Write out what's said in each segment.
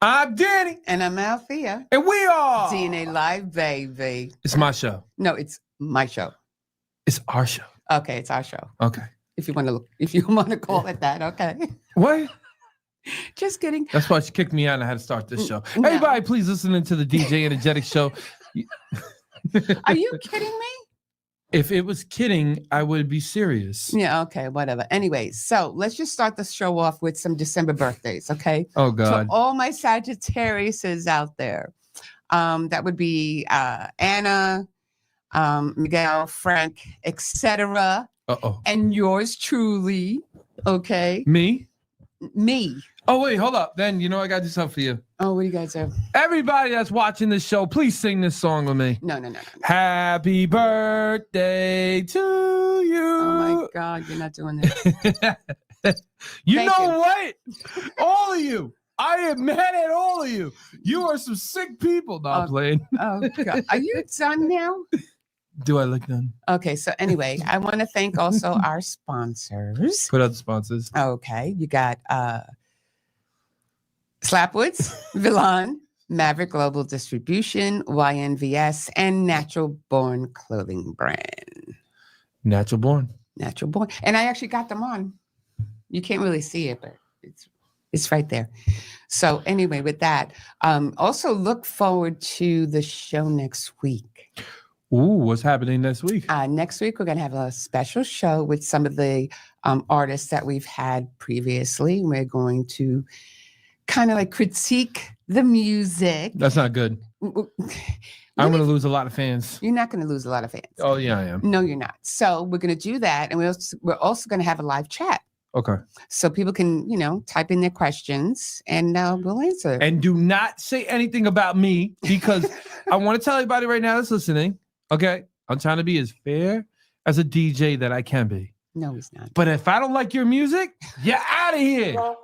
I'm Danny. And I'm Althea. And we are DNA Live, baby. It's my show. No, it's my show. It's our show. Okay, it's our show. Okay. If you want to call it that, okay. What? Just kidding. That's why she kicked me out and I had to start this show. No. Everybody, please listen to the DJ Energetic Show. Are you kidding me? If it was kidding, I would be serious. Yeah, okay, whatever. Anyway, so let's just start the show off with some December birthdays, okay? Oh, God. To all my Sagittariuses out there. That would be Anna, Miguel, Frank, etc. Uh-oh. And yours truly, okay? Me? Me. Oh, wait, hold up. Then, you know, I got to do something for you. Oh, what do you guys have? Everybody that's watching this show, please sing this song with me. No. Happy birthday to you. Oh, my God, you're not doing this. You know what? All of you. I am mad at all of you. You are some sick people. No, I'm playing. Oh, God. Are you done now? Do I look done? Okay, so anyway, I want to thank also our sponsors. Put out the sponsors. Okay, you got Slapwoods, Villan, Maverick Global Distribution, YNVS, and Natural Born Clothing Brand. Natural Born. And I actually got them on. You can't really see it, but it's right there. So anyway, with that, also look forward to the show next week. Ooh, what's happening next week? Next week, we're going to have a special show with some of the artists that we've had previously. We're going to kind of like critique the music. That's not good. I'm going to lose a lot of fans. You're not going to lose a lot of fans. Oh, yeah, I am. No, you're not. So we're going to do that. And we're also going to have a live chat. Okay. So people can, type in their questions and we'll answer. And do not say anything about me because I want to tell everybody right now that's listening. Okay, I'm trying to be as fair as a DJ that I can be. No, he's not. But if I don't like your music, you're out of here. Are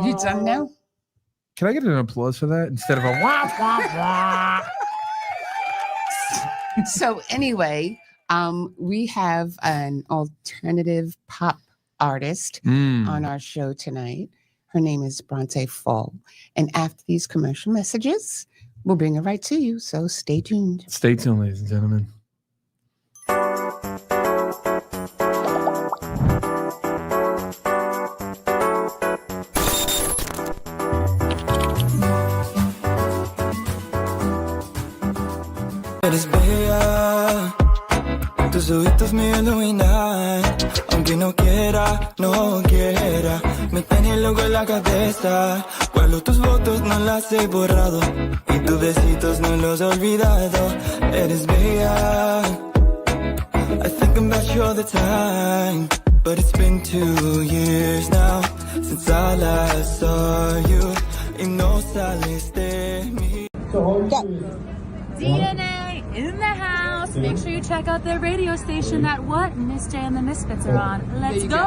you done now? Can I get an applause for that instead of a wah, wah, wah? So anyway, we have an alternative pop artist on our show tonight. Her name is Brontë Fall. And after these commercial messages, we'll bring it right to you, so stay tuned. Stay tuned, ladies and gentlemen. Eres bella, tus ojitos me iluminan, aunque no quiera, me tiene loco en la cabeza. Guardo tus fotos, no las he borrado, y tus besitos no los he olvidado. Eres bella, I think about you all the time, but it's been 2 years now since I last saw you, y no sales de mí. DNA in the house. Make sure you check out their radio station that what Miss J and the Misfits are on. Let's go.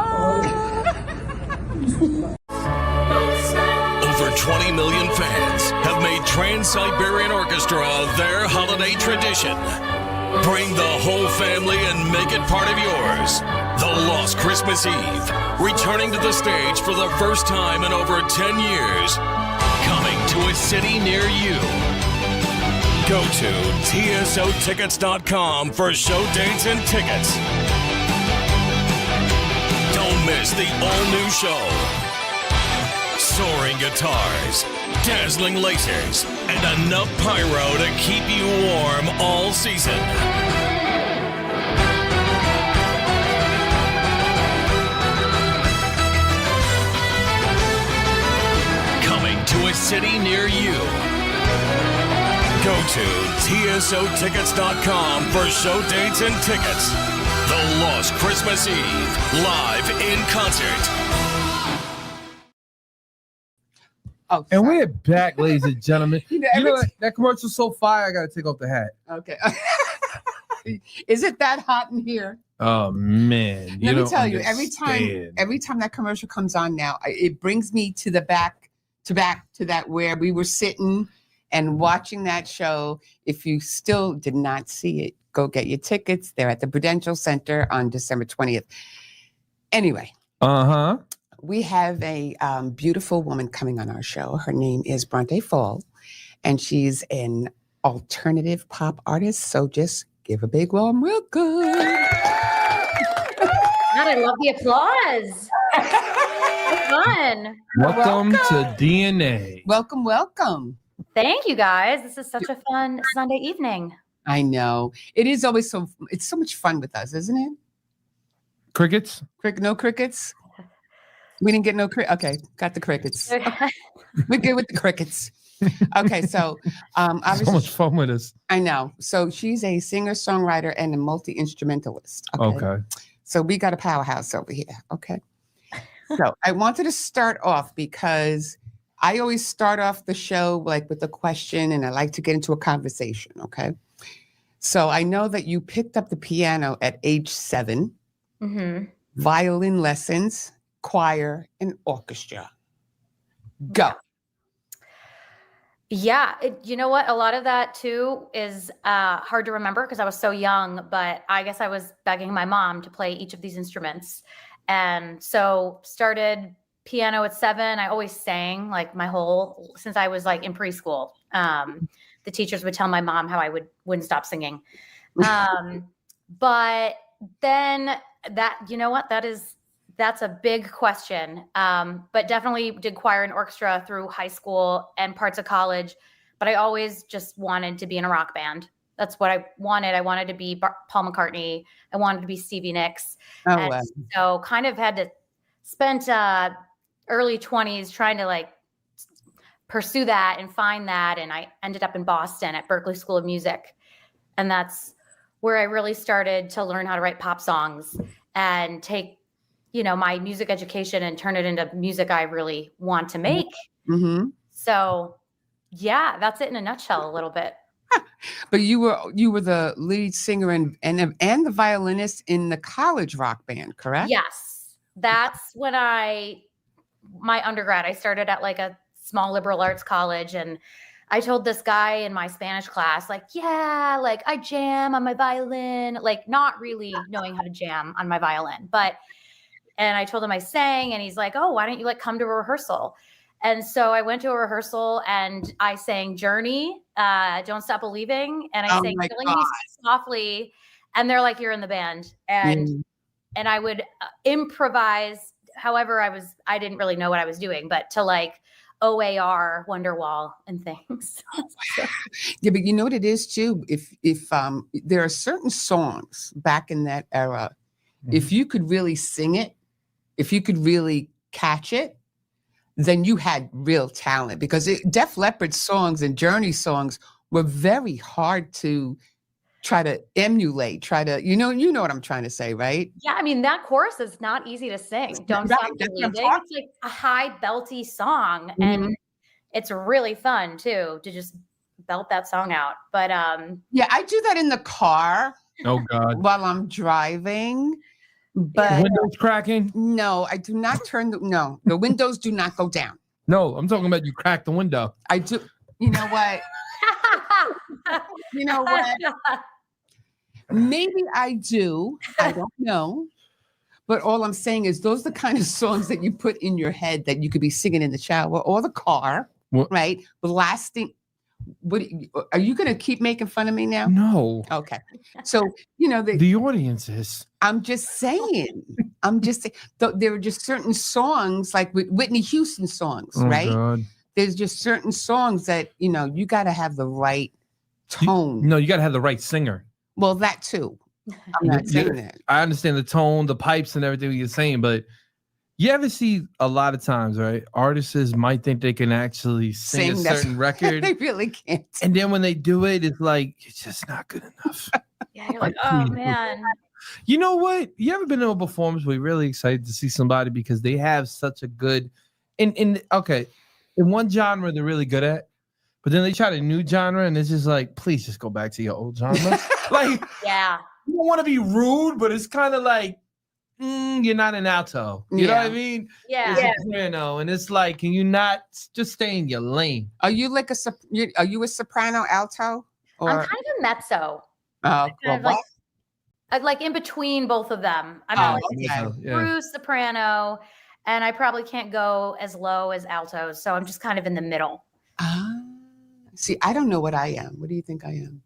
Over 20 million fans have made Trans-Siberian Orchestra their holiday tradition. Bring the whole family and make it part of yours. The Lost Christmas Eve, returning to the stage for the first time in over 10 years. Coming to a city near you. Go to tsotickets.com for show dates and tickets. Don't miss the all-new show. Soaring guitars, dazzling lasers, and enough pyro to keep you warm all season. Coming to a city near you. Go to tsotickets.com for show dates and tickets. The Lost Christmas Eve, live in concert. Oh, and we're back, ladies and gentlemen. You know that commercial's so fire, I got to take off the hat. Okay. Is it that hot in here? Oh, man. Let me tell you, every time that commercial comes on now, it brings me to the back to that where we were sitting and watching that show. If you still did not see it, go get your tickets. They're at the Prudential Center on December 20th. Anyway. We have a beautiful woman coming on our show. Her name is Brontë Fall, and she's an alternative pop artist. So just give a big warm welcome. God, I love the applause. Fun. Welcome to DNA. Welcome. Thank you, guys. This is such a fun Sunday evening. I know. It is always it's so much fun with us, isn't it? Crickets? No crickets? We didn't get no crickets. Okay, got the crickets. Okay. We're good with the crickets. Okay, so obviously, so much fun with us. I know. So she's a singer-songwriter and a multi-instrumentalist. Okay. So we got a powerhouse over here. Okay. So I wanted to start off because I always start off the show like with a question, and I like to get into a conversation. Okay. So I know that you picked up the piano at age 7, violin lessons, choir, and orchestra. Go. Yeah, you know what? A lot of that too is hard to remember because I was so young, but I guess I was begging my mom to play each of these instruments. And so started piano at 7. I always sang like since I was like in preschool. The teachers would tell my mom how I wouldn't stop singing. But then you know what? That's a big question. But definitely did choir and orchestra through high school and parts of college. But I always just wanted to be in a rock band. That's what I wanted. I wanted to be Paul McCartney. I wanted to be Stevie Nicks. Wow. So kind of had to spend early 20s trying to like pursue that and find that. And I ended up in Boston at Berklee School of Music. And that's where I really started to learn how to write pop songs and take my music education and turn it into music I really want to make. So yeah, that's it in a nutshell a little bit. But you were the lead singer and the violinist in the college rock band, correct? Yes. That's when my undergrad, I started at like a small liberal arts college, and I told this guy in my Spanish class, like, yeah, like I jam on my violin, like not really knowing how to jam on my violin, and I told him I sang, and he's like, oh, why don't you like come to a rehearsal? And so I went to a rehearsal and I sang Journey, Don't Stop Believing. And I sang Killing Me Softly. And they're like, you're in the band. And I would improvise. However, I didn't really know what I was doing, but to like OAR, Wonderwall and things. Yeah, but you know what it is too? If there are certain songs back in that era, if you could really sing it, if you could really catch it, then you had real talent, because Def Leppard songs and Journey songs were very hard to try to emulate, you know what I'm trying to say, right? Yeah, I mean, that chorus is not easy to sing. Don't Stop Believing. It's like a high belty song, and it's really fun too to just belt that song out. But yeah, I do that in the car. Oh God. While I'm driving. But windows cracking? No, I do not turn the windows do not go down. No, I'm talking about you crack the window. I do. You know what? Maybe I do. I don't know. But all I'm saying is those are the kind of songs that you put in your head that you could be singing in the shower or the car, right? Blasting. What are you going to keep making fun of me now? No. Okay. So, the audience is. I'm just saying. There are just certain songs, like with Whitney Houston songs, right? God. There's just certain songs that, you got to have the right tone. You got to have the right singer. Well, that too. I'm not saying that. I understand the tone, the pipes, and everything you're saying, but you ever see a lot of times, right? Artists might think they can actually sing a certain record. They really can't. And then when they do it, it's like, it's just not good enough. Yeah, you're like, oh man. You know what? You ever been to a performance where you're really excited to see somebody because they have such a good, in one genre they're really good at, but then they try a new genre and it's just like, please just go back to your old genre. Like, yeah. You don't want to be rude, but it's kind of like, you're not an alto. You know what I mean? Yeah. It's a soprano, and it's like, can you not just stay in your lane? Are you like are you a soprano, alto? Or I'm kind of a mezzo. kind of like, I'm like in between both of them. I'm like true soprano, and I probably can't go as low as altos, so I'm just kind of in the middle. See, I don't know what I am. What do you think I am?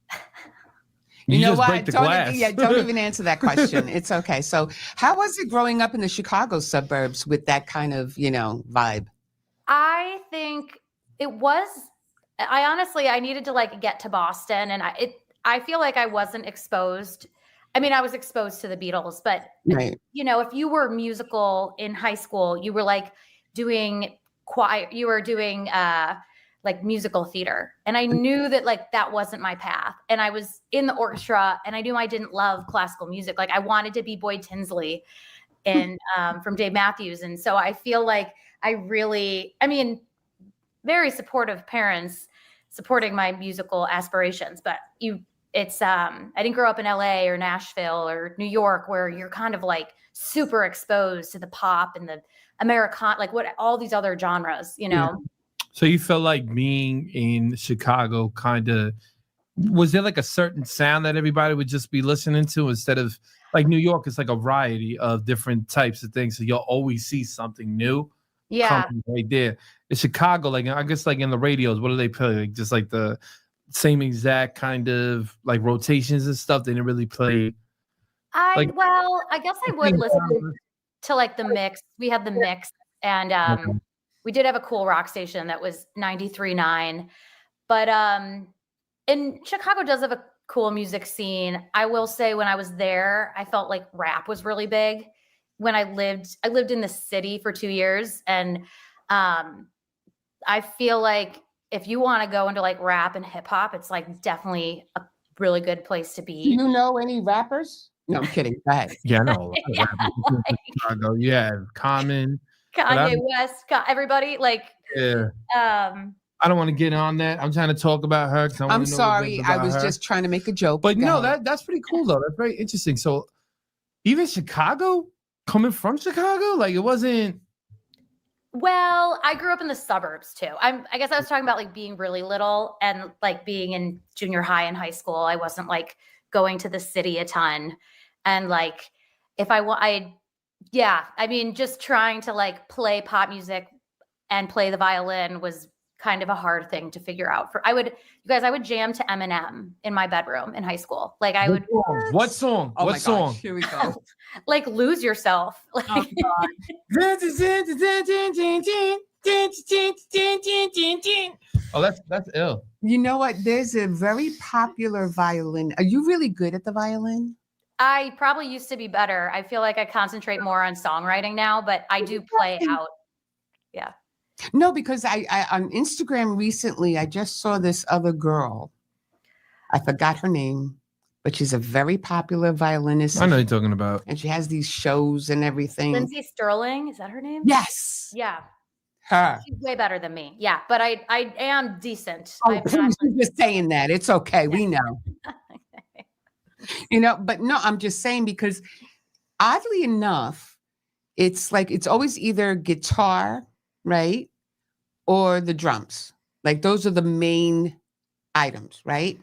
You know what? Don't even answer that question. It's okay. So, how was it growing up in the Chicago suburbs with that kind of, vibe? I think it was. I honestly, I needed to like get to Boston, and I feel like I wasn't exposed. I mean, I was exposed to the Beatles, but right. If you were musical in high school, you were like doing choir. You were doing like musical theater. And I knew that like that wasn't my path. And I was in the orchestra, and I knew I didn't love classical music. Like I wanted to be Boyd Tinsley and from Dave Matthews. And so I feel like very supportive parents supporting my musical aspirations, but I didn't grow up in LA or Nashville or New York, where you're kind of like super exposed to the pop and the Americana, like all these other genres, Yeah. So you felt like being in Chicago was there like a certain sound that everybody would just be listening to instead of like New York? It's like a variety of different types of things. So you'll always see something new. Yeah. Right there. In Chicago, like I guess like in the radios, what do they play? Like just like the same exact kind of like rotations and stuff. They didn't really play. I guess I would listen to like the mix. We had the mix, and we did have a cool rock station that was 93.9. But and Chicago does have a cool music scene. I will say when I was there, I felt like rap was really big. When I lived in the city for 2 years, and I feel like if you want to go into like rap and hip hop, it's like definitely a really good place to be. Do you know any rappers? No, I'm kidding. Go ahead. Yeah, I know. Chicago. Yeah, Common, Kanye West, everybody. Like, yeah. I don't want to get on that. I'm trying to talk about her. I'm sorry. I was just trying to make a joke. But no, that's pretty cool though. That's very interesting. So even Chicago, coming from Chicago, like it wasn't. Well, I grew up in the suburbs too. I guess I was talking about like being really little and like being in junior high and high school. I wasn't like going to the city a ton. And like if I mean, just trying to like play pop music and play the violin was kind of a hard thing to figure out. I would jam to Eminem in my bedroom in high school. Like I would. What song? Oh what song? Gosh, here we go. Like Lose Yourself. Like, oh, that's ill. You know what? There's a very popular violin. Are you really good at the violin? I probably used to be better. I feel like I concentrate more on songwriting now, but I do play out. Yeah. No, because I on Instagram recently, I just saw this other girl. I forgot her name, but she's a very popular violinist. I know you're talking about. And she has these shows and everything. Lindsay Sterling, is that her name? Yes. Yeah. Her. She's way better than me. Yeah, but I am decent. Oh, please, you're just saying that. It's okay. We know. But no, I'm just saying because oddly enough, it's like it's always either guitar, right? Or the drums. Like those are the main items, right?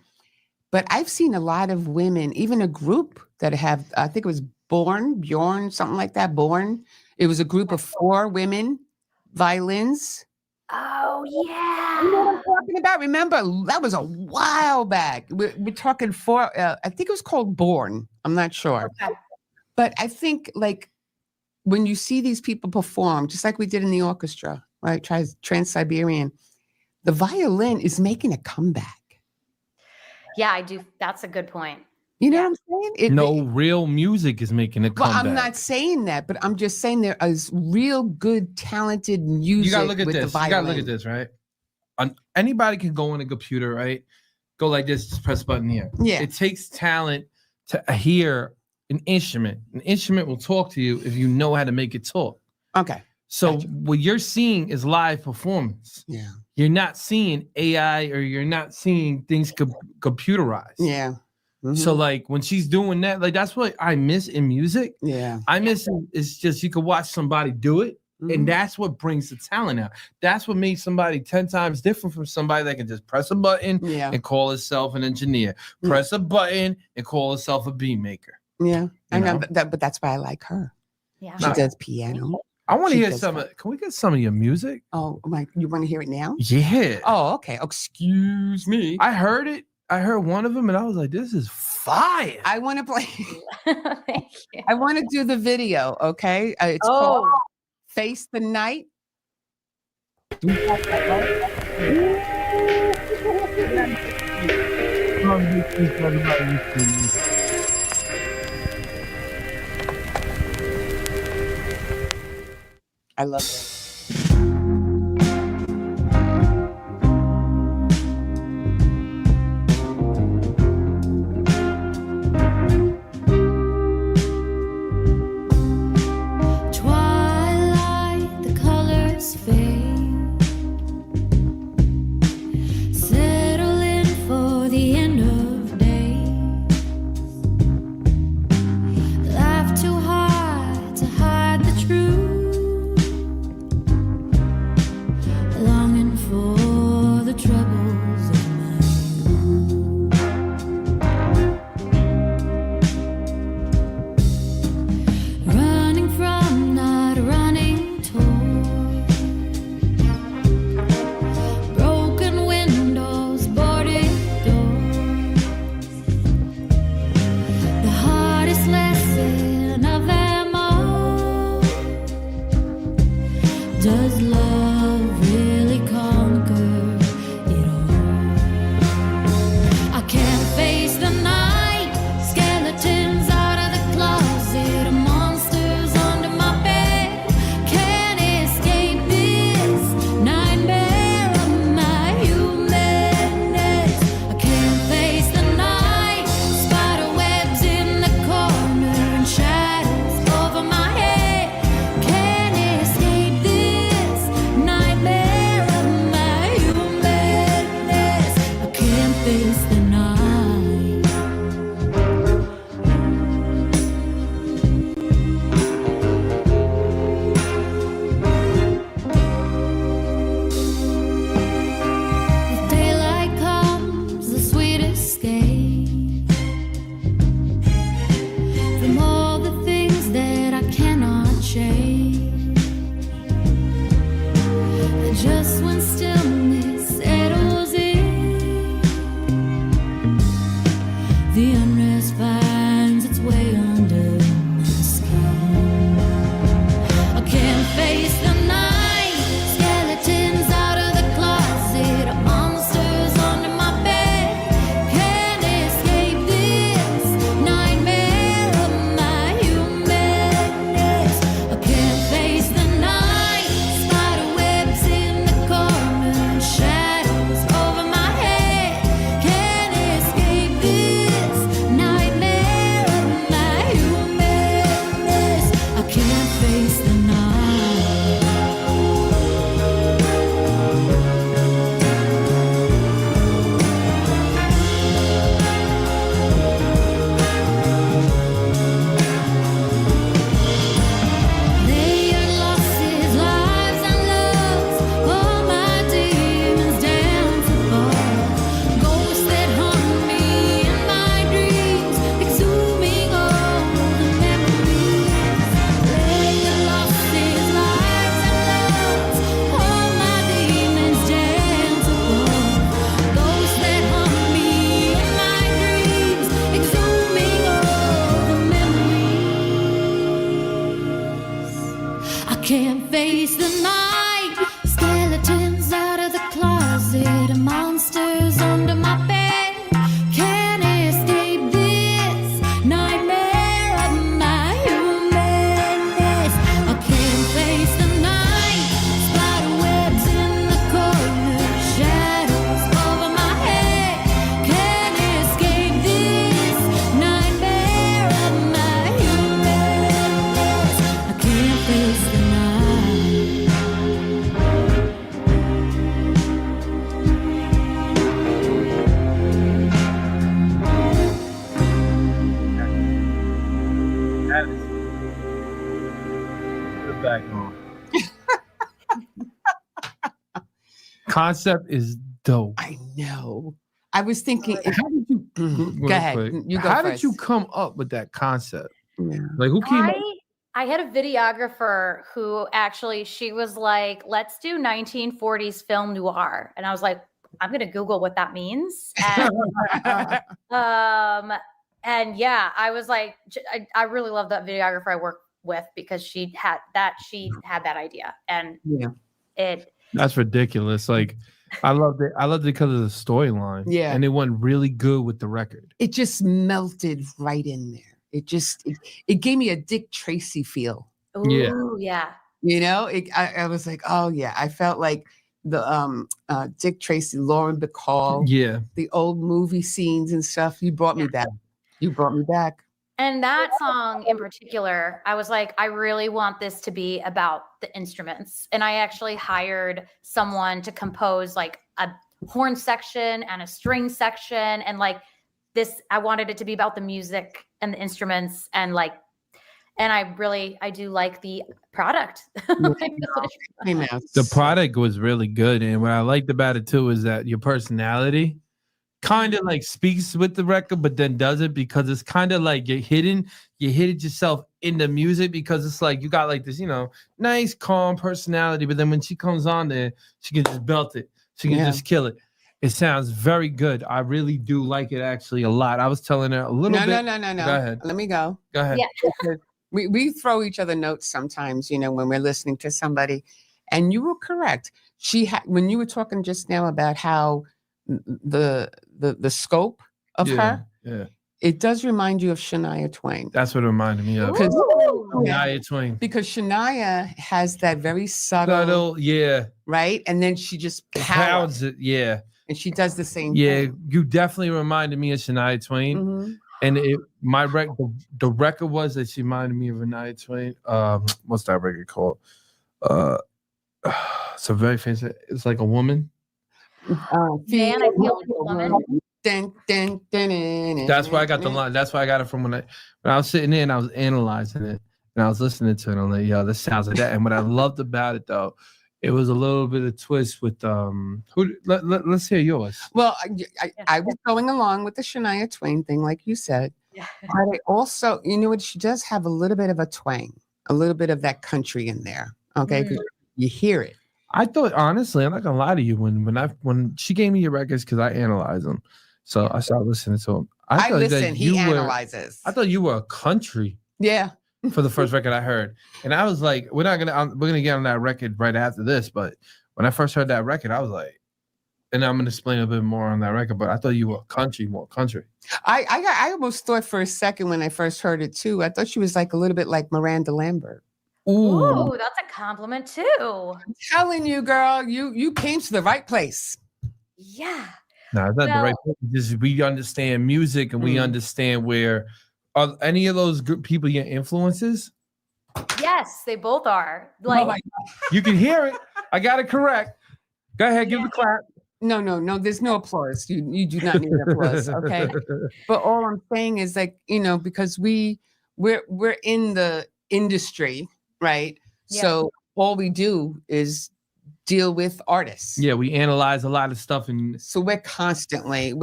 But I've seen a lot of women, even a group that have, I think it was Bjorn, something like that, Born. It was a group of 4 women, violins. Oh, yeah. You know what I'm talking about? Remember, that was a while back. We're talking 4, I think it was called Born. I'm not sure. Okay. But I think like when you see these people perform, just like we did in the orchestra, right? Trans-Siberian, the violin is making a comeback. Yeah, I do. That's a good point. You know what I'm saying? Real music is making a comeback. Well, I'm not saying that, but I'm just saying there is real good, talented music. You gotta look at with this. The violin. You gotta look at this, right? Anybody can go on a computer, right? Go like this, just press button here. Yeah. It takes talent to hear an instrument. An instrument will talk to you if you know how to make it talk. Okay. So Gotcha. What you're seeing is live performance. Yeah. You're not seeing AI or you're not seeing things computerized. Yeah. So like when she's doing that, like that's what I miss in music. Yeah. I miss it. It's just you can watch somebody do it. And that's what brings the talent out. That's what makes somebody 10 times different from somebody that can just press a button and call itself an engineer. Press a button and call itself a beat maker. Yeah. I know, but that's why I like her. Yeah. She does piano. I want to hear some can we get some of your music? Oh, you want to hear it now? Yeah. Oh, okay. Excuse me. I heard it. I heard one of them and I was like, this is fire. I want to play. Thank you. I want to do the video, okay? It's called Face the Night. I love it. Twilight, the colors fade. Settle in for the end of days. Laugh too hard to hide the truth. Longing for the troubles of my youth. Running from not running toward. Broken windows, boarded doors. The hardest lesson of them all. Does love really conquer it all? I can't face the night. Skeletons out of the closet, monsters under my bed. Can't escape this nightmare of my humanness. I can't face the night. Spider webs in the corner and shadows over my head. Can't escape this nightmare of my humanness. I can't face the night. If daylight comes, the sweet escape from all the things that I cannot change. Just when stillness settles in, the unrest finds its way under my skin. I can't face the night. Skeletons out of the closet, monsters under my bed. Can't escape this nightmare of my humanness. I can't face the night. Spider webs in the corner, shadows over my head. Can't escape this nightmare of my humanness. I can't face the night. Layered losses, lives and loves, all my demons dance above. Ghosts that haunt me in my dreams, exhuming all the memories. Layered losses, lives and loves, all my demons dance above. Ghosts that haunt me in my dreams, exhuming all the memories. I can't face the night. Skeletons out of the closet, monsters under my bed. Can't escape this nightmare of my humanness. I can't face the night. Spider webs in the corner, shadows over my head. Can't escape this nightmare of my humanness. I can't face the night. concept is dope. I know. I was thinking. How did you Go ahead. You go How first. did you come up with that concept? Yeah. Like who came up? I had a videographer who actually, she was like, let's do 1940s film noir. And I was like, I'm going to Google what that means. And yeah, I was like, I really love that videographer I work with because she had that idea. And That's ridiculous. Like I loved it. I loved it because of the storyline. Yeah. And it went really good with the record. It just melted right in there. It gave me a Dick Tracy feel. Ooh, yeah. You know, I was like, oh yeah. I felt like the Dick Tracy, Lauren Bacall, the old movie scenes and stuff. You brought me back. You brought me back. And that song in particular, I was like, I really want this to be about the instruments. And I actually hired someone to compose like a horn section and a string section. And like this, I wanted it to be about the music and the instruments and like, and I do like the product. The product was really good. And what I liked about it too is that your personality kind of like speaks with the record, but then does it because it's kind of like you hid it yourself in the music because it's like you got like this, you know, nice, calm personality. But then when she comes on there, she can just belt it. She can just kill it. It sounds very good. I really do like it actually a lot. I was telling her a little bit. No. Go ahead. Let me go. Go ahead. Yeah. We throw each other notes sometimes, you know, when we're listening to somebody. And you were correct. When you were talking just now about how the scope of her, it does remind you of Shania Twain. That's what it reminded me of. Shania Twain. Because Shania has that very subtle, right? And then she just pounds it, and she does the same thing. Yeah, you definitely reminded me of Shania Twain. Mm-hmm. And the record was that she reminded me of Shania Twain. What's that record called? It's a very famous. It's like a woman. Man, I feel like a woman. That's why I got the line. That's why I got it from when I was sitting there and I was analyzing it and I was listening to it. And I'm like, yo, this sounds like that. And what I loved about it though, it was a little bit of twist with let's hear yours. Well, I was going along with the Shania Twain thing, like you said. Yeah. But I also, you know what, she does have a little bit of a twang, a little bit of that country in there. Okay, because you hear it. I thought, honestly, I'm not gonna lie to you. When she gave me your records, because I analyze them, so I started listening to them. I listen. He analyzes. I thought you were a country. Yeah. For the first record I heard, and I was like, we're gonna get on that record right after this. But when I first heard that record, I was like, and I'm gonna explain a bit more on that record. But I thought you were more country. I almost thought for a second when I first heard it too. I thought she was like a little bit like Miranda Lambert. Ooh, that's a compliment too. I'm telling you, girl, you came to the right place. Yeah. No, it's not the right place. Just we understand music and we understand where are any of those people your influences? Yes, they both are. Like you can hear it. I got it correct. Go ahead, give the clap. No. There's no applause. You do not need applause. Okay. But all I'm saying is like, you know, because we're in the industry. Right. Yeah. So all we do is deal with artists. Yeah, we analyze a lot of stuff. And so we're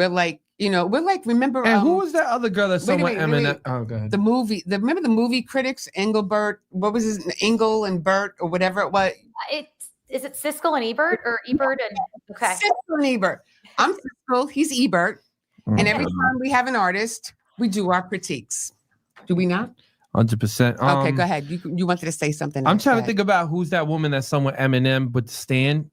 like, remember. And who was that other girl that's somewhat eminent? Oh, go ahead. Remember the movie critics, Engelbert, what was his Engel and Bert or whatever it was? Is it Siskel and Ebert or Ebert? And okay. Siskel and Ebert. I'm Siskel, he's Ebert. And every time we have an artist, we do our critiques. Do we not? 100%. Okay, go ahead. You wanted to say something. I'm trying to think about who's that woman that's somewhat Eminem with the stand,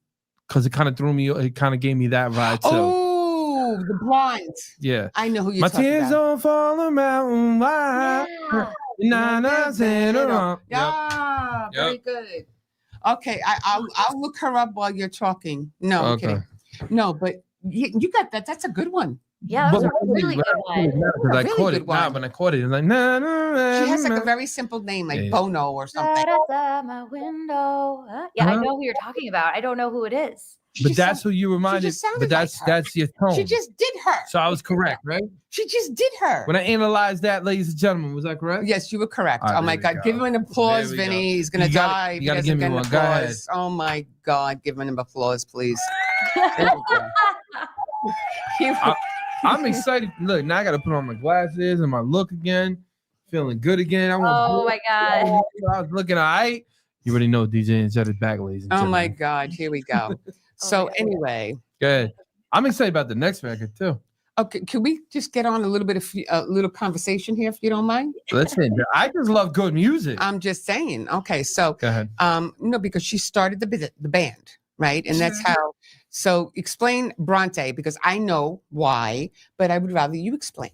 because it kind of threw me. It kind of gave me that vibe too. Oh, the blonde. Yeah, I know who you're My talking about. My tears don't fall on mountain wide. Yeah, very good. Okay, I'll look her up while you're talking. No, I'm kidding. No, but you got that. That's a good one. Yeah, that was a really good one. I caught it. Nah, when I caught it, it's like she has like a very simple name, like Bono or something. My window. Yeah, I know who you're talking about. I don't know who it is. But that's who you reminded. But that's your tone. She just did her. So I was correct, right? She just did her. When I analyzed that, ladies and gentlemen, was that correct? Yes, you were correct. Oh my God, give him an applause, Vinny. He's gonna die. You gotta give me one. Go ahead. Oh my God, give him an applause, please. I'm excited. Look, now I got to put on my glasses and my look again. Feeling good again. Oh my God. I was looking all right. You already know DJ and Jetted back, ladies and Oh gentlemen. my God, here we go. So anyway, Good. I'm excited about the next record too. okay, can we just get on a little bit of a little conversation here, if you don't mind? Listen, I just love good music. I'm just saying. Okay, so Go ahead. because she started the band, right? And that's how. So explain Brontë, because I know why, but I would rather you explain.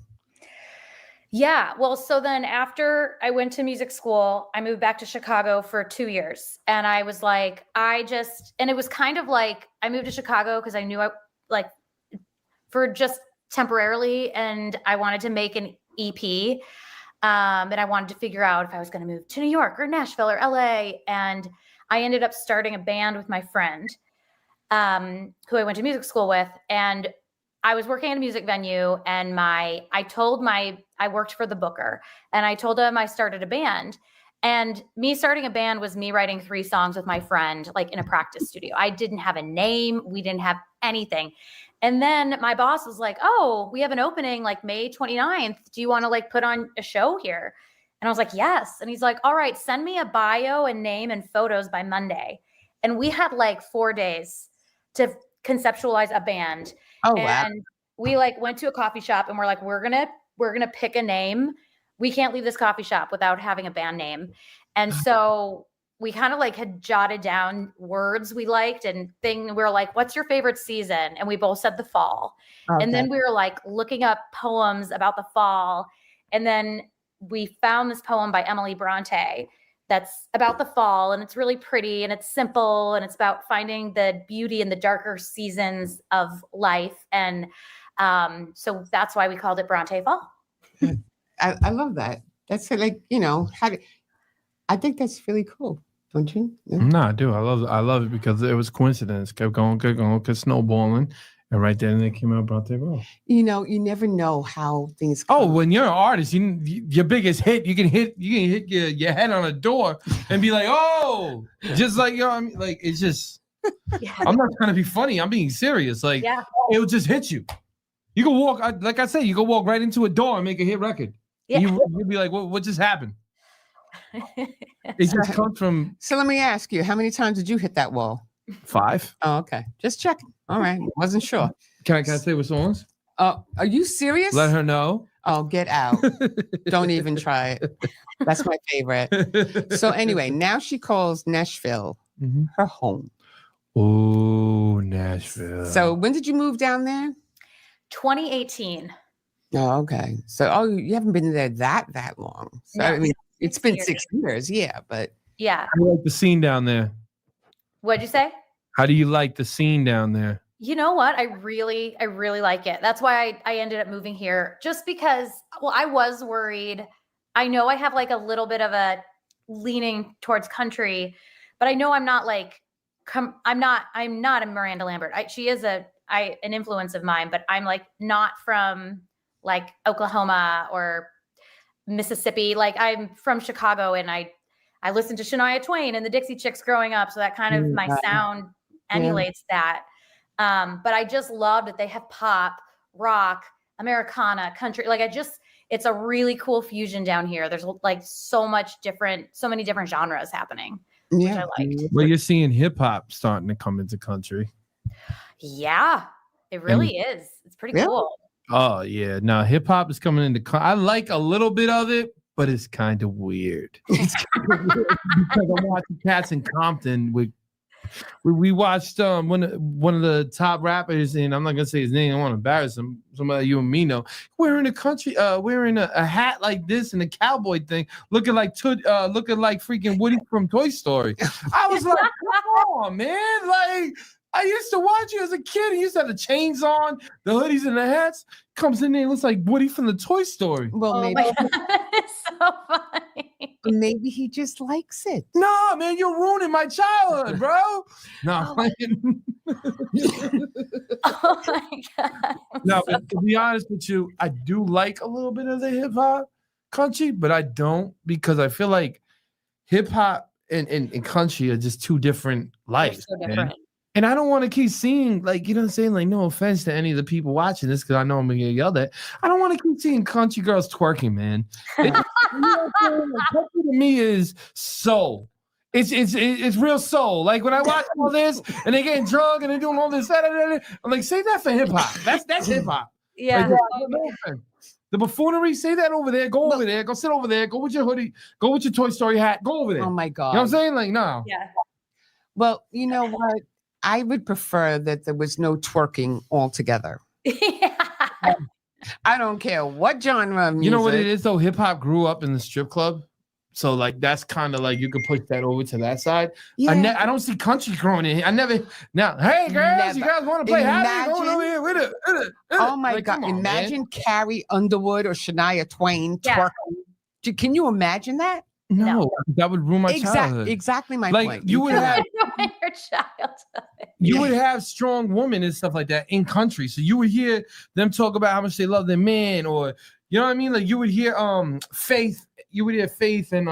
Yeah. Well, so then after I went to music school, I moved back to Chicago for 2 years. And I was like, and it was kind of like I moved to Chicago because I knew for just temporarily, and I wanted to make an EP. And I wanted to figure out if I was going to move to New York or Nashville or LA. And I ended up starting a band with my friend, who I went to music school with. And I was working at a music venue, and I worked for the booker, and I told him I started a band. And me starting a band was me writing 3 songs with my friend, like in a practice studio. I didn't have a name. We didn't have anything. And then my boss was like, oh, we have an opening like May 29th. Do you want to like put on a show here? And I was like, yes. And he's like, all right, send me a bio and name and photos by Monday. And we had like 4 days to conceptualize a band. Oh, wow. And we like went to a coffee shop, and we're like, we're gonna pick a name. We can't leave this coffee shop without having a band name. And so we kind of like had jotted down words we liked and we were like, what's your favorite season? And we both said the fall. Okay. And then we were like looking up poems about the fall. And then we found this poem by Emily Brontë that's about the fall, and it's really pretty and it's simple, and it's about finding the beauty in the darker seasons of life. And so that's why we called it Brontë Fall. I love that. That's like, I think that's really cool. Don't you? Yeah. No, I do. I love it because it was coincidence. Kept going, kept snowballing. And right then they came out Brontë Fall. You never know how things come. Oh, come. when you're an artist, your biggest hit, you can hit your head on a door and be like, oh, just like, I mean, like, it's just, I'm not trying to be funny. I'm being serious. Like, it will just hit you. You can walk, like I said, you can walk right into a door and make a hit record. Yeah. You'll be like, what just happened? It just comes from. So let me ask you, how many times did you hit that wall? 5. Oh, okay. Just checking. All right. Wasn't sure. Can I say what songs? Are you serious? Let her know. Oh, get out. Don't even try it. That's my favorite. So anyway, now she calls Nashville her home. Oh, Nashville. So when did you move down there? 2018. Oh, okay. So, you haven't been there that long. So, I mean, it's been 6 years. Yeah, but. Yeah. How do you like the scene down there? What'd you say? How do you like the scene down there? You know what? I really like it. That's why I ended up moving here, just because, well, I was worried. I know I have like a little bit of a leaning towards country, but I know I'm not like, I'm not a Miranda Lambert. She is an influence of mine, but I'm like not from like Oklahoma or Mississippi. Like I'm from Chicago, and I listened to Shania Twain and the Dixie Chicks growing up. So that kind of my sound emulates that. But I just love that they have pop, rock, Americana, country. Like it's a really cool fusion down here. There's like so many different genres happening, which I liked. Well, you're seeing hip hop starting to come into country. Yeah, it really is. It's pretty cool. Oh yeah. Now hip hop is coming into I like a little bit of it, but it's kind of weird. It's kind of weird because I'm watching cats in Compton we watched one of the top rappers, and I'm not gonna say his name, I don't want to embarrass him. Somebody you and me know, wearing a hat like this and a cowboy thing, looking like freaking Woody from Toy Story. I was like, come on, man! Like I used to watch you as a kid. He used to have the chains on, the hoodies and the hats. Comes in there and looks like Woody from the Toy Story. Well, maybe it's so funny. Maybe he just likes it. No, man, you're ruining my childhood, bro. No, oh my God. No, but to be honest with you, I do like a little bit of the hip hop country, but I don't, because I feel like hip hop and country are just two different lives. So different. And I don't want to keep seeing, like, you know what I'm saying? Like, no offense to any of the people watching this, because I know I'm going to get yelled at. I don't want to keep seeing country girls twerking, man. You know what I'm saying? Like, country to me is soul. It's real soul. Like, when I watch all this and they getting drunk and they're doing all this, I'm like, save that for hip hop. That's hip hop. Yeah. Like, the buffoonery, say that over there. Go over there. Go sit over there. Go with your hoodie. Go with your Toy Story hat. Go over there. Oh my God. You know what I'm saying? Like, no. Yeah. Well, you know what? I would prefer that there was no twerking altogether. Yeah. I don't care what genre of music. You know what it is though? Hip hop grew up in the strip club. So like that's kind of like you could push that over to that side. Yeah. I don't see country growing in here. I never now. Hey girls, you guys want to play? How you going over here with it? Oh my Like, God. come on, Imagine man. Carrie Underwood or Shania Twain Yeah. twerking. Can you imagine that? No, that would ruin my childhood. Exactly my Like, point. you would have Your childhood. you would have strong women and stuff like that in country. So you would hear them talk about how much they love their man, or you know what I mean? Like you would hear Faith. You would hear Faith and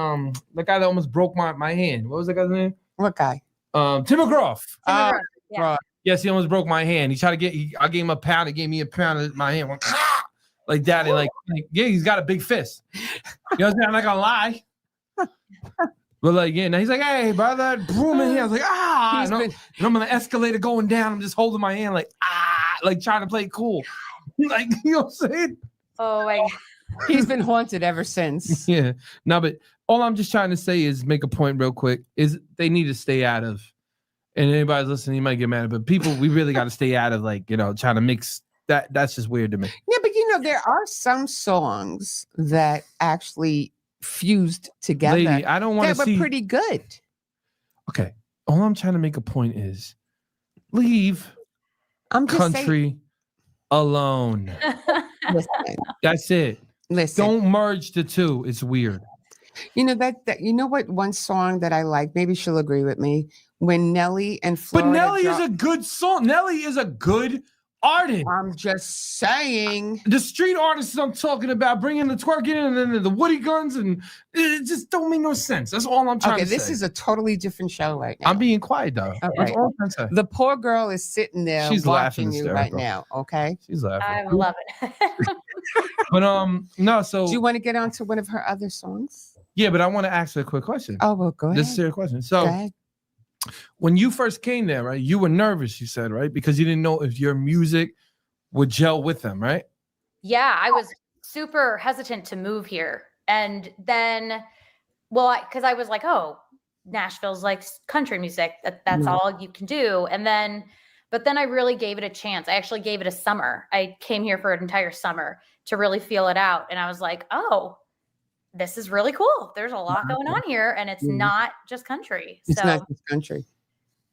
the guy that almost broke my hand. What was that guy's name? What guy? Tim McGraw. Yeah. Right. Yes, he almost broke my hand. He tried to I gave him a pound. He gave me a pound of my hand. Went, like that. And like, yeah, he's got a big fist. You know what I'm saying? I'm not gonna lie. But like, yeah, now he's like, hey, brother, boom in here. I was like, and I'm on the escalator going down. I'm just holding my hand, like trying to play it cool. Like, you know what I'm saying? Oh my God. He's been haunted ever since. Yeah. No, but all I'm just trying to say is make a point real quick is they need to stay out of, and anybody's listening, you might get mad, but people, we really got to stay out of like, you know, trying to mix that. That's just weird to me. Yeah, but you know, there are some songs that actually fused together. Lady, I don't want to They see. were pretty good. Okay. All I'm trying to make a point is leave I'm just country alone. saying, That's it. listen. Don't merge the two. It's weird. You know that you know what one song that I like, maybe she'll agree with me, when Nelly and Florida But Nelly is a good song. Nelly is a good artist. I'm just saying. The street artists I'm talking about, bringing the twerking in and then the Woody guns, and it just don't make no sense. That's all I'm trying Okay, to say. this is a totally different show right now. I'm being quiet though. That's right. all I'm trying to say. The poor girl is sitting there She's laughing watching you right hysterical. now, okay? She's laughing. I love it. But no, so Do you want to get on to one of her other songs? yeah, but I want to ask her a quick question. Oh, well, go ahead. This is a serious question. Go So ahead. when you first came there, right, you were nervous, you said, right? Because you didn't know if your music would gel with them, right? Yeah, I was super hesitant to move here. And then, well, because I was like, oh, Nashville's like country music. That's all you can do. And then, but then I really gave it a chance. I actually gave it a summer. I came here for an entire summer to really feel it out. And I was like, oh, this is really cool. There's a lot going on here. And it's not just country. It's So not just country.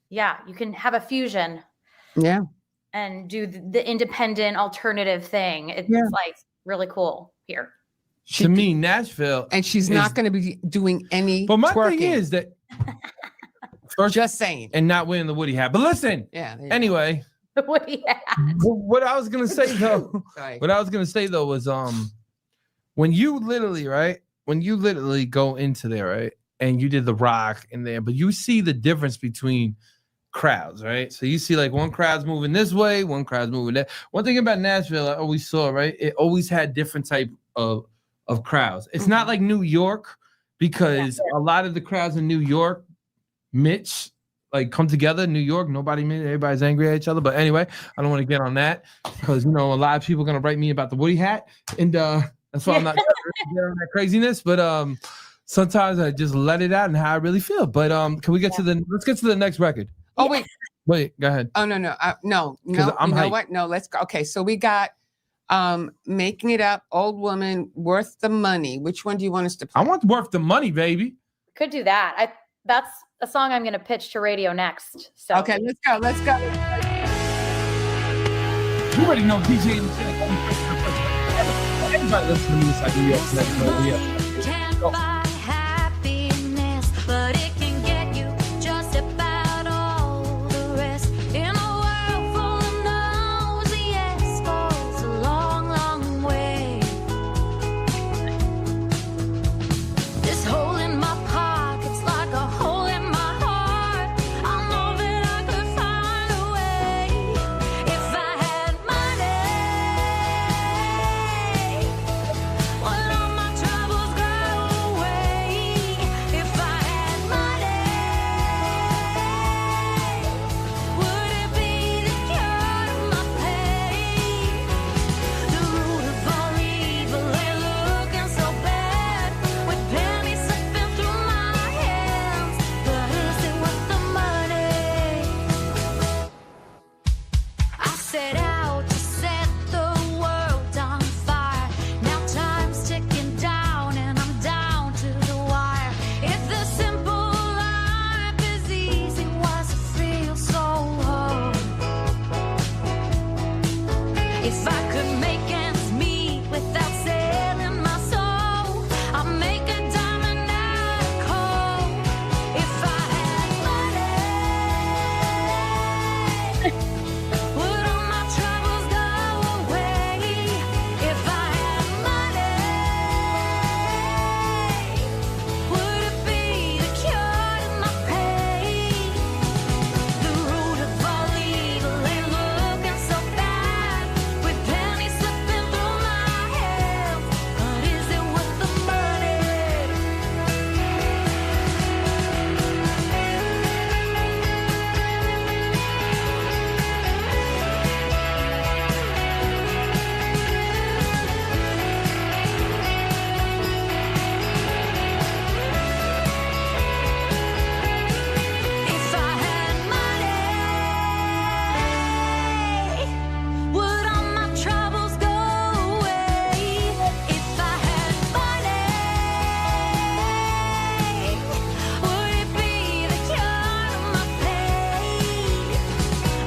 yeah, you can have a fusion Yeah. and do the independent alternative thing. It's like really cool here. To me, Nashville, And she's is- not going to be doing any but my twerking. thing is that first Just saying. and not wearing the Woody hat. But listen, Yeah. there you go. anyway, What do you have? what I was gonna say though, Sorry. what I was gonna say though was when you literally go into there, right, and you did the rock in there, but you see the difference between crowds, right? So you see like one crowd's moving this way, one crowd's moving that. One thing about Nashville I always saw, right, it always had different type of crowds. It's not like New York, because a lot of the crowds in New York, Mitch, like come together. New York, everybody's angry at each other. But anyway, I don't want to get on that because you know a lot of people are gonna write me about the Woody hat, and that's why I'm not trying to get on that craziness. But sometimes I just let it out and how I really feel. But can we get let's get to the next record. Oh, wait. Go ahead. Oh, no. No. I'm You know hyped. what? No, let's go. Okay, so we got Making It Up, Old Woman, Worth the Money. Which one do you want us to play? I want worth the money, baby. Could do that. That's a song I'm going to pitch to radio next. So Okay, let's go. You already know DJ in the everybody listen to me like New York next. Can't buy happiness, but it can get you just about all the rest. In a world full of no's, the yes goes a long, long way. This hole in my pocket's like a hole in my heart. I know that I could find If I could make ends meet without selling my soul, I'll make a diamond out of coal. If I had money, would all my troubles go away? If I had money, would it be the cure to my pain? The root of all evil ain't looking so bad, with pennies slipping through my hands. But is it worth the money? If I had money, would all my troubles go away? If I had money, would it be the cure to my pain?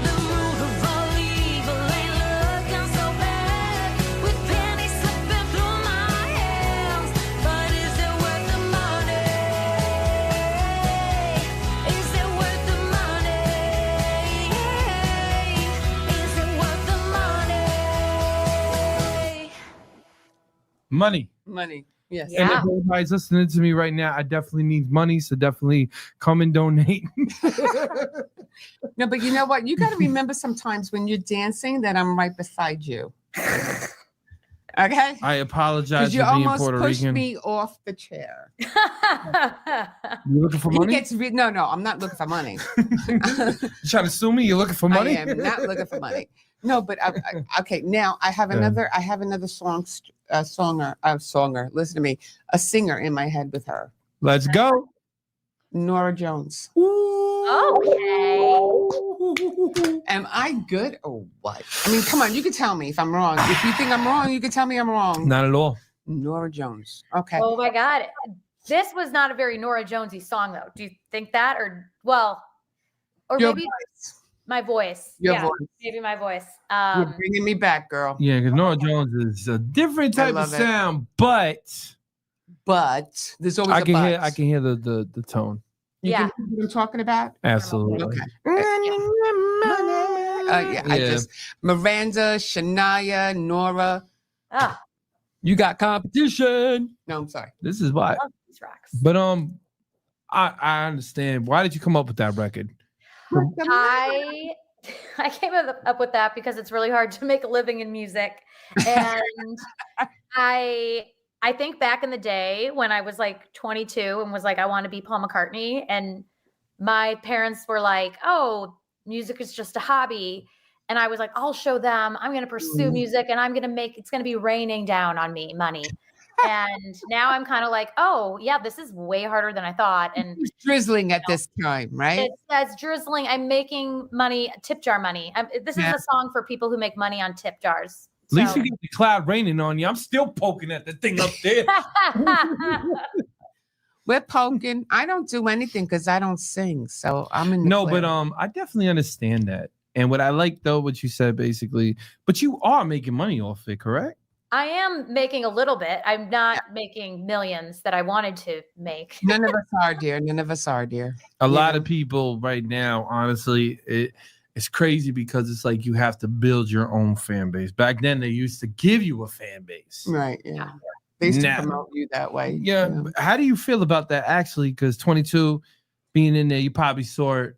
The root of all evil ain't looking so bad, with pennies slipping through my hands. But is it worth the money? Is it worth the money? Is it worth the money? Money. Money. Yes. And Yeah. if everybody's listening to me right now, I definitely need money. So definitely come and donate. No, but you know what? You got to remember sometimes when you're dancing that I'm right beside you. Okay? I apologize Because you for being almost Puerto pushed Rican. me off the chair. You looking for He money? gets no, I'm not looking for money. You trying to sue me? You looking for money? I am not looking for money. No, but okay. Now I have Yeah. another songer. Listen to me, a singer in my head with her, Let's go. Nora Jones. Okay. Am I good or what? I mean, come on, you can tell me if I'm wrong. If you think I'm wrong, you can tell me I'm wrong. Not at all. Nora Jones. Okay. Oh my God. This was not a very Nora Jonesy song, though. Do you think that? Or Your maybe voice. my voice. Your Yeah, voice. maybe my voice. You're bringing me back, girl. Yeah, because Nora Jones is a different I type of love it. sound, but But there's always I a can but. hear the tone. You Yeah. can hear what I'm talking about? Absolutely. Okay. Yeah. I just Miranda, Shania, Nora. Ah, You got competition. No, I'm sorry. This is why. I love these rocks. But I understand. Why did you come up with that record? I came up with that because it's really hard to make a living in music, and I think back in the day when I was like 22 and was like, I want to be Paul McCartney, and my parents were like, oh, music is just a hobby. And I was like, I'll show them. I'm going to pursue music, and it's going to be raining down on me money. And now I'm kind of like, oh, yeah, this is way harder than I thought. And It's drizzling at this time, right? it's drizzling. I'm making money, tip jar money. This is a song for people who make money on tip jars. At least So- you get the cloud raining on you. I'm still poking at the thing up there. We're poking. I don't do anything because I don't sing. So I'm in the No, clear. but I definitely understand that. And what I like though, what you said basically, but you are making money off it, correct? I am making a little bit. I'm not making millions that I wanted to make. None of us are, dear. None of us are, dear. A lot Yeah. of people right now, honestly, it's crazy because it's like you have to build your own fan base. Back then, they used to give you a fan base. Right. Yeah. They used Now- to promote you that way. Yeah. you know. But how do you feel about that actually? Because 22 being in there, you probably saw it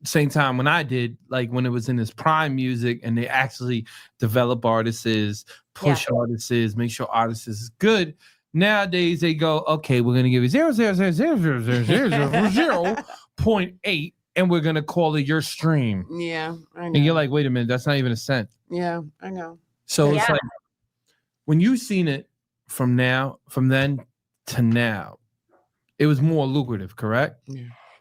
same time when I did, like when it was in its prime music, and they actually develop artists, push artists, make sure artists is good. Nowadays they go, okay, we're gonna give you 0.8, and we're gonna call it your stream. Yeah. I know. And you're like, wait a minute, that's not even a cent. yeah, I know. So it's Yeah. like when you seen it from then to now, it was more lucrative, correct?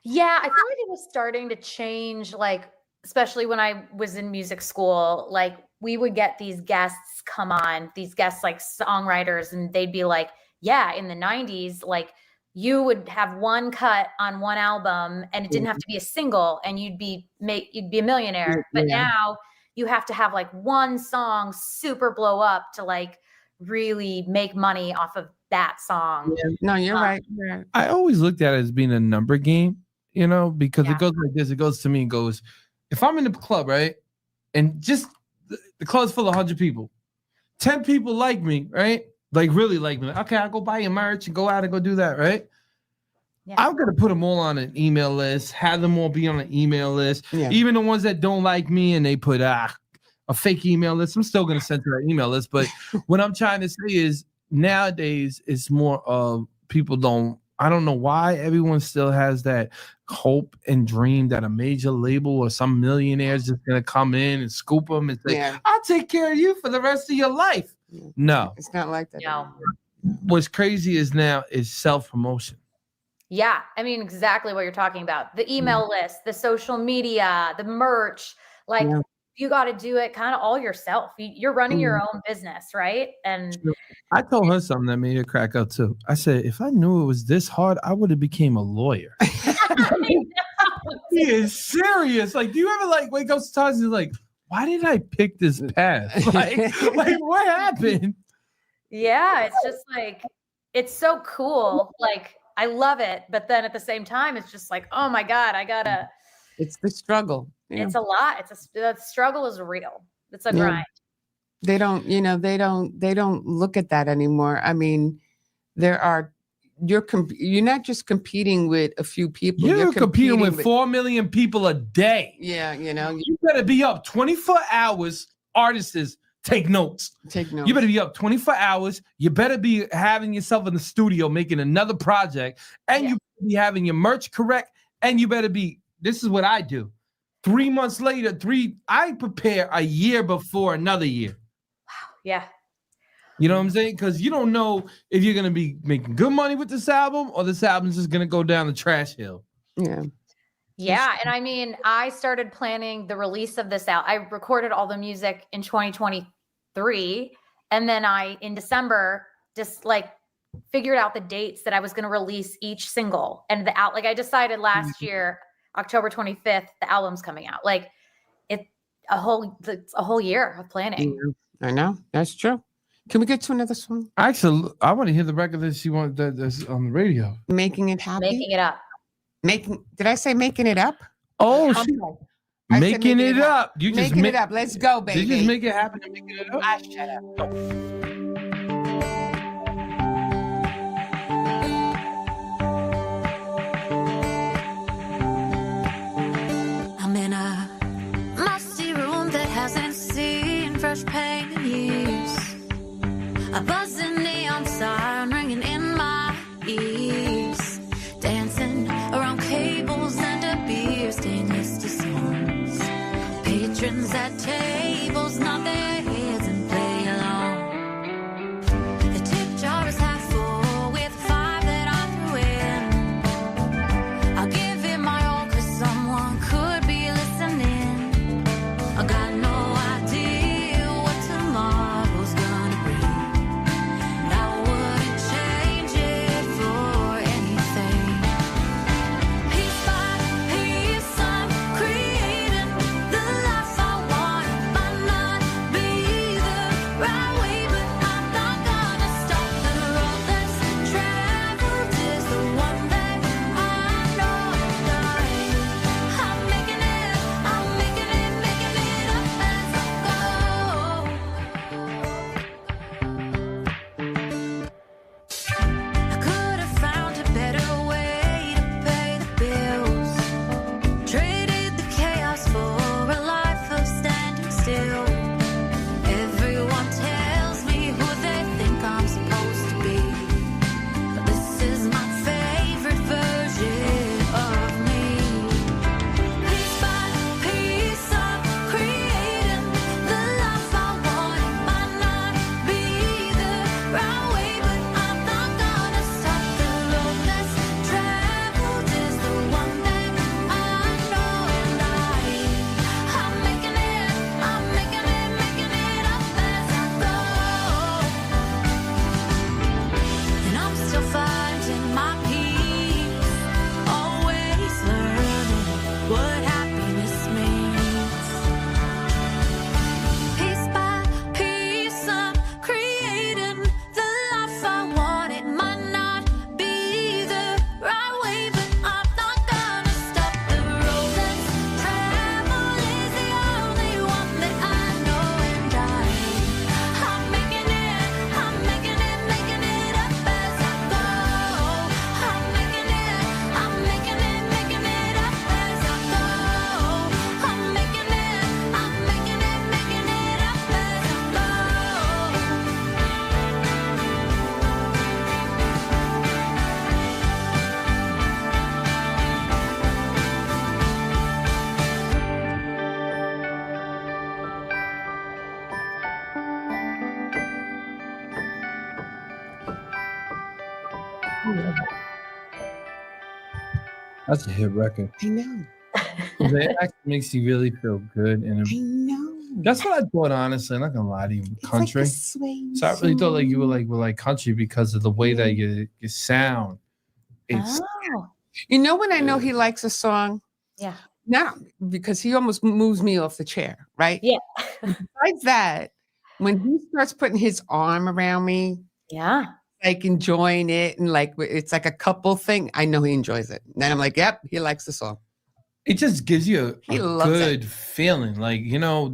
Yeah, I feel like it was starting to change, like, especially when I was in music school. Like, we would get these guests come on, these guests like songwriters, and they'd be like, yeah, in the 90s, like, you would have one cut on one album and it didn't have to be a single, and you'd be a millionaire. But Yeah. now you have to have like one song super blow up to like really make money off of that song. Yeah. No, you're right. You're right. I always looked at it as being a number game, you know, because Yeah. it goes like this. It goes to me and goes, if I'm in the club, right, and just the club's full of 100 people, 10 people like me, right, like really like me. Okay, I'll go buy your merch and go out and go do that, right? Yeah. I'm going to put them all on an email list, have them all be on an email list. Yeah. Even the ones that don't like me and they put a fake email list, I'm still going to send to that email list. But what I'm trying to say is nowadays it's more of people I don't know why everyone still has that hope and dream that a major label or some millionaire is just going to come in and scoop them and say, Yeah. I'll take care of you for the rest of your life. Yeah. No. It's not like that. No. What's crazy is now is self-promotion. Yeah, I mean, exactly what you're talking about. The email list, the social media, the merch, like Yeah. you got to do it kind of all yourself. You're running your own business, right? And I told her something that made her crack up too. I said, if I knew it was this hard, I would have became a lawyer. He is serious. Like, do you ever like wake up sometimes and like, why did I pick this path? Like what happened? yeah, it's just like, it's so cool. Like, I love it. But then at the same time, it's just like, oh my God, It's the struggle. Yeah. it's a lot. The struggle is real. It's a Yeah. grind. They don't look at that anymore. I mean, you're not just competing with a few people. You're competing with 4 million people a day. Yeah, You better be up 24 hours. Artists, take notes. take notes. You better be up 24 hours. You better be having yourself in the studio making another project. And you better be having your merch correct. And you better be, this is what I do. 3 months later, I prepare a year before another year. Yeah. You know what I'm saying? Because you don't know if you're going to be making good money with this album or this album's just going to go down the trash hill. Yeah. Yeah. And I mean, I started planning the release of this out. I recorded all the music in 2023. And then in December, just like figured out the dates that I was going to release each single. And I decided last year, October 25th, the album's coming out. Like it's a whole year of planning. I know. That's true. Can we get to another song? Actually, I want to hear the record that she wanted that's on the radio. Making It Happy? Making it up. Did I say Making It Up? Oh, I'm she sorry. I said making it up. You just Making It Up. Let's go, baby. Did you just make it happen and making it up? Shut up. I'm in a musty room that hasn't seen fresh paint in years. A buzzing neon siren ringing in my ears. Dancing around cables and a beer, stainless to songs. Patrons at tables nod their heads and play along. The tip jar is half full with 5 that I threw in. I'll give it my all 'cause someone could be listening. I got no idea what tomorrow's gonna bring. That's a hit record. I know. It actually makes you really feel good. And I know. that's what I thought, honestly. I'm not gonna lie to you, It's country. Like a swing So I really thought like you song. were like country because of the way that you sound. It's Oh, You know when I know he likes a song? yeah. Now, because he almost moves me off the chair, right? Yeah. Besides that, when he starts putting his arm around me, Yeah. like enjoying it, and like it's like a couple thing, I know he enjoys it. And then I'm like, yep, he likes the song. it just gives you He a loves it. good feeling. Like,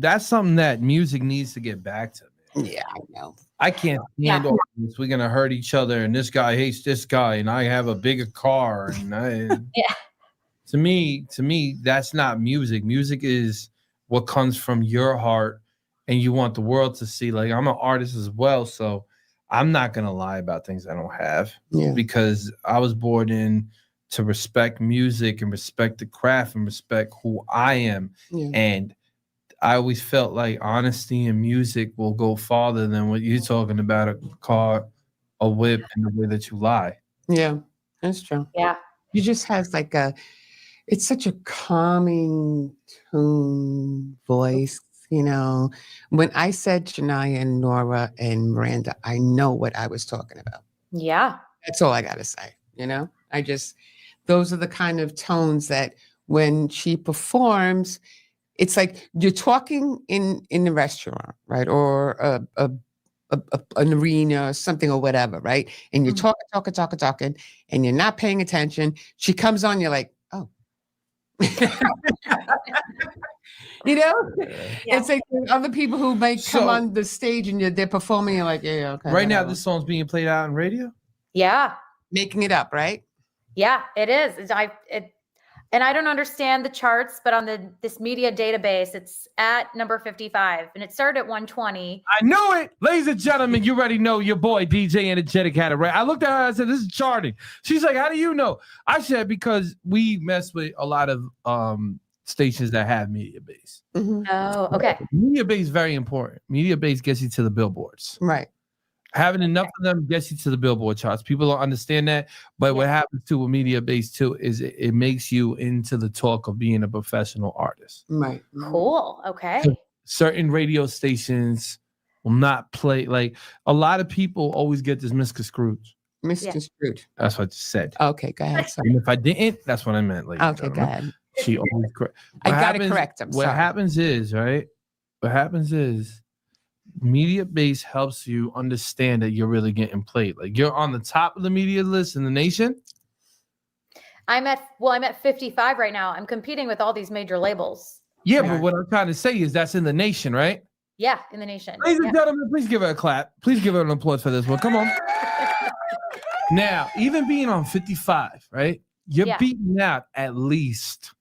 that's something that music needs to get back to. Yeah, I know. I can't stand all this. We're gonna hurt each other, and this guy hates this guy, and I have a bigger car. And Yeah. To me, that's not music. Music is what comes from your heart, and you want the world to see. Like, I'm an artist as well, so I'm not gonna lie about things I don't have. Yeah. Because I was born in to respect music and respect the craft and respect who I am. Yeah. And I always felt like honesty in music will go farther than what you're talking about, a car, a whip, and the way that you lie. Yeah, that's true. Yeah. You just have like it's such a calming tone voice, When I said Shania and Nora and Miranda, I know what I was talking about. Yeah. That's all I got to say, those are the kind of tones that when she performs, it's like you're talking in the restaurant, right? Or an arena or something or whatever, right? And you're talking, and you're not paying attention. She comes on, you're like, oh. Yeah. It's like other people who might come on the stage and they're performing, you're like, yeah, okay. Right now, whatever. this song's being played out on radio? Yeah. Making it up, right? Yeah, it is. And I don't understand the charts, but on this media database, it's at number 55, and it started at 120. I knew it, ladies and gentlemen. You already know your boy DJ Energetic had it right. I looked at her. I said, "This is charting." She's like, "How do you know?" I said, "Because we mess with a lot of stations that have media base. Mm-hmm. Oh, okay. Media base is very important. Media base gets you to the billboards. Right. Having enough of them gets you to the billboard charts. People don't understand that, but what happens to a media base too is it makes you into the talk of being a professional artist. Right. Cool. Okay. So certain radio stations will not play. Like, a lot of people always get this misconstrued. Misconstrued. That's what I just said. Okay, go ahead. Sorry. And if I didn't, that's what I meant. Like, Okay, go ahead. She always correct. I got to correct him. What happens is, right? What happens is, media base helps you understand that you're really getting played. Like, you're on the top of the media list in the nation. I'm at 55 right now. I'm competing with all these major labels. Yeah, but what I'm trying to say is that's in the nation, right? Yeah, in the nation. Ladies and gentlemen, please give her a clap. Please give her an applause for this one. Come on. Now, even being on 55, right? You're beating out at least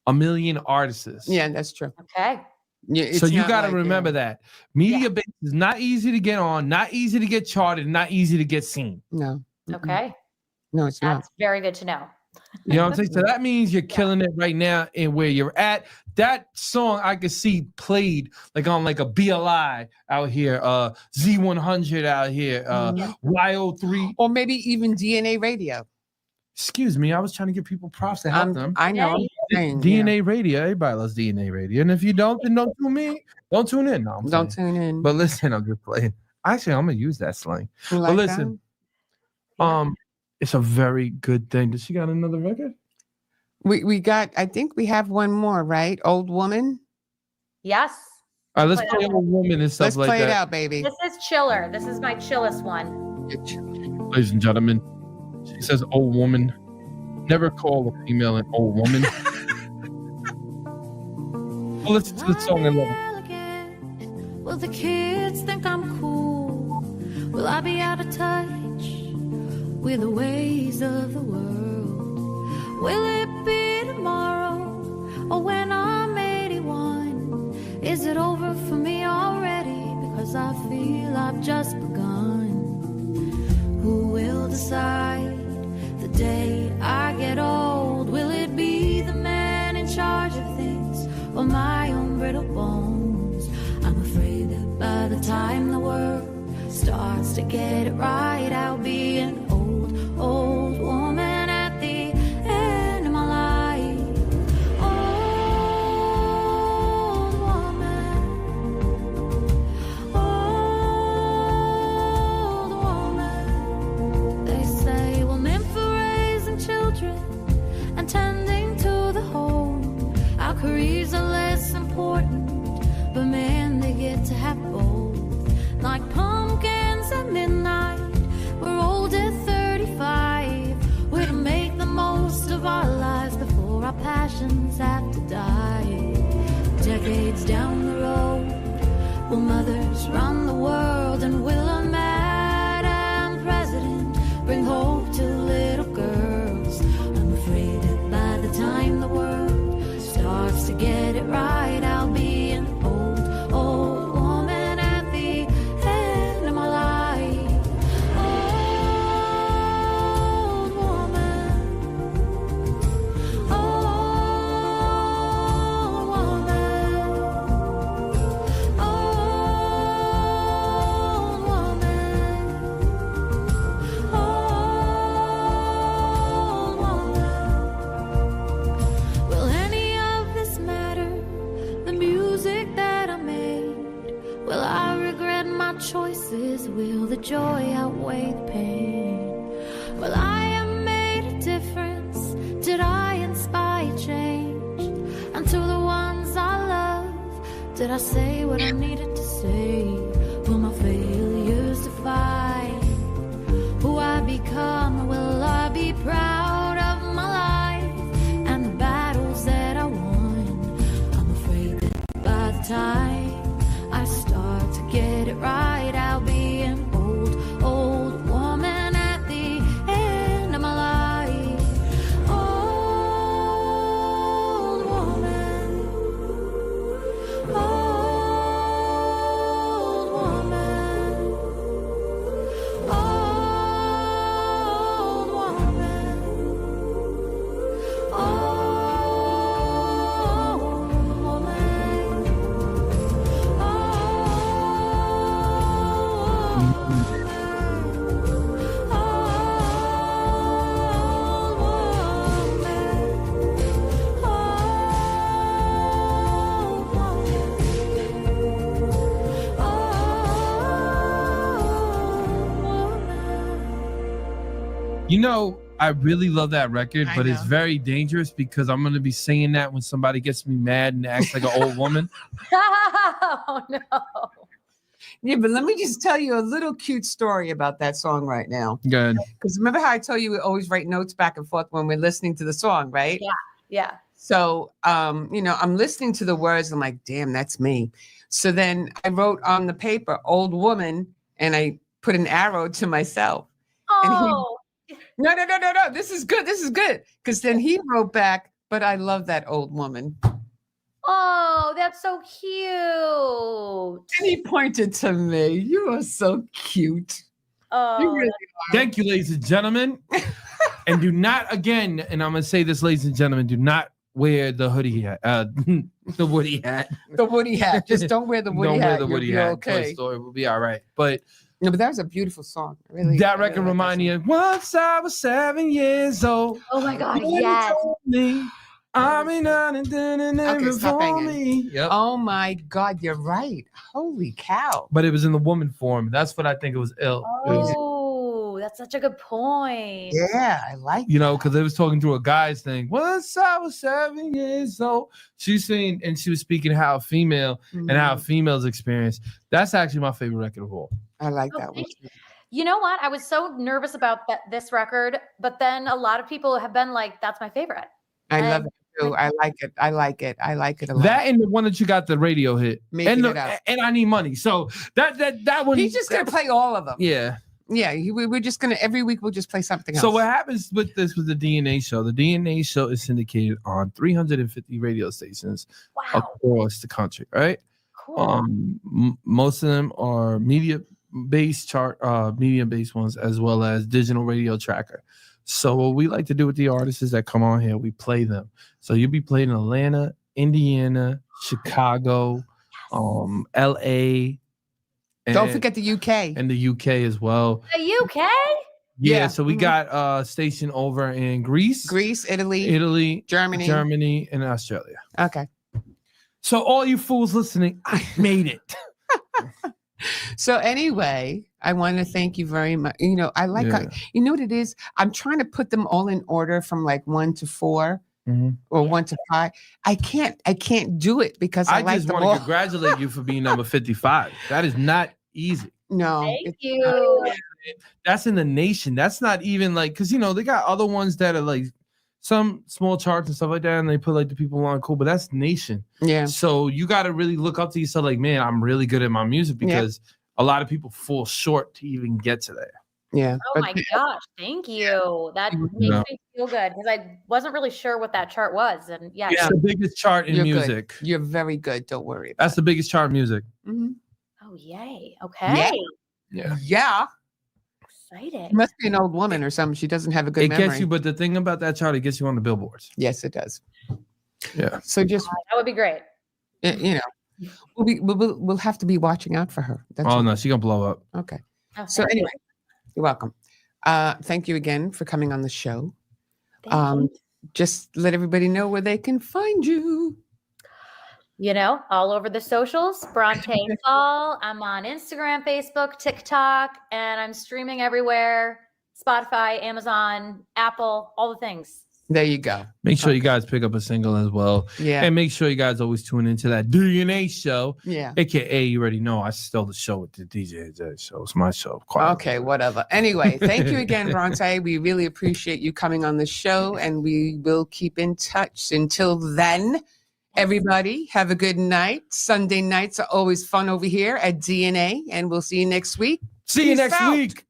1 million artists. Yeah, that's true. Okay. Yeah, so you got to remember that media base is not easy to get on, not easy to get charted, not easy to get seen. No. Okay. No, it's not. That's very good to know. You know what I'm saying? So that means you're killing it right now in where you're at. That song I could see played like on like a BLI out here, Z100 out here, Y03. Or maybe even DNA radio. Excuse me, I was trying to give people props to help them. I know. I'm saying, DNA radio, everybody loves DNA radio. And if you don't, then don't tune in. Don't tune in. No, don't tune in. But listen, I'm just playing. Actually, I'm gonna use that slang. Like but listen, it's a very good thing. Does she got another record? We got, I think we have one more, right? Old Woman. Yes. All right, let's play Old Woman and stuff like that. Let's play it out, baby. This is chiller. This is my chillest one. Ladies and gentlemen, she says old woman. Never call a female an old woman. Well, listen to the song and love it. Will the kids think I'm cool? Will I be out of touch with the ways of the world? Will it be tomorrow or when I'm 81? Is it over for me already? Because I feel I've just begun. Who will decide the day I get old? Will it be the man in charge of things or my own brittle bones? I'm afraid that by the time the world starts to get it right, I'll be an old will the joy outweigh the pain? Well, I have made a difference. Did I inspire change? And to the ones I love, did I say what I needed to say? Will my failures define who I become? Will I be proud of my life and the battles that I won? I'm afraid that by the time I start to get it right, I'll be an old woman at the end of my life. Old woman, old woman, old woman, old woman. You know, I really love that record, I but it's know. very dangerous because I'm going to be saying that when somebody gets me mad and acts like an old woman. Oh no. Yeah, but let me just tell you a little cute story about that song right now. Good. Because remember how I told you we always write notes back and forth when we're listening to the song, right? Yeah. Yeah. So, I'm listening to the words. I'm like, damn, that's me. So then I wrote on the paper, old woman, and I put an arrow to myself. Oh. No. This is good. Because then he wrote back, but I love that old woman. Oh, that's so cute. And he pointed to me. You are so cute. Oh, You really Thank you, ladies and gentlemen. And do not, again, and I'm going to say this, ladies and gentlemen, do not wear the hoodie hat, the Woody hat. The Woody hat. Just don't wear the Woody Don't hat. wear the You'll Woody be hat. okay. Toy Story will be all right. But No, but that was a beautiful song. Really, that I record really like reminded me of once I was 7 years old. oh my God, You yes. told me I'm in on and Okay, stop banging. me. Yep. Oh my God, you're right. Holy cow. But it was in the woman form. That's what I think it was ill. It was, Oh, that's such a good point. Yeah, I like you know, that. because it was talking through a guy's thing. Once I was 7 years old. She's saying, and she was speaking how female and how females experience. That's actually my favorite record of all. I like Oh, that one. thank You know what? I was so nervous about this record, but then a lot of people have been like, that's my favorite. I love And- it too. I like it. I like it. I like it a lot. That and the one that you got the radio hit. Making And, It Up. and I Need Money. So that one. He's just gonna play all of them. Yeah. Yeah, we're just gonna every week we'll just play something else. So what happens with this with the DNA show? The DNA show is syndicated on 350 radio stations Wow. across the country, right? Cool. Most of them are medium-based ones, as well as digital radio tracker. So what we like to do with the artists is that come on here, we play them. So you'll be playing in Atlanta, Indiana, Chicago, LA. Don't forget the UK. And the UK as well. The UK? Yeah, so we got a station over in Greece, Italy, Germany, and Australia. Okay. So all you fools listening, I made it. So anyway, I want to thank you very much. You know, I like, you know what it is? I'm trying to put them all in order from like 1 to 4 or 1 to 5. I can't do it because I like just them want all. to congratulate you for being number 55. That is not easy. No. Thank you. That's in the nation. That's not even like, because, you know, they got other ones that are like some small charts and stuff like that, and they put like the people on cool, but that's nation. Yeah. So you got to really look up to yourself like, man, I'm really good at my music, because a lot of people fall short to even get to there. Yeah. Oh my gosh, thank you. That makes me feel good because I wasn't really sure what that chart was. And It's the biggest chart in music. You're very good. Don't worry. That's the biggest chart in music. Oh, yay. Okay. Yeah. Excited. She must be an old woman or something. She doesn't have a good It memory. gets you, but the thing about that chart, it gets you on the billboards. Yes, it does. Yeah. So just That would be great. you know, we'll have to be watching out for her. That's all. No, she's gonna blow up. Okay. Oh, So thank you. anyway, you're welcome. Thank you again for coming on the show. Thank you. Just let everybody know where they can find you. all over the socials. Brontë Fall. I'm on Instagram, Facebook, TikTok, and I'm streaming everywhere. Spotify, Amazon, Apple, all the things. There you go. Make sure you guys pick up a single as well. Yeah. And make sure you guys always tune into that DNA show. Yeah. AKA, you already know I stole the show with the DJ show. It's my show. Okay, whatever. Anyway, thank you again, Brontë. We really appreciate you coming on the show, and we will keep in touch. Until then, everybody, have a good night. Sunday nights are always fun over here at DNA, and we'll see you next week. See you Peace next out. week.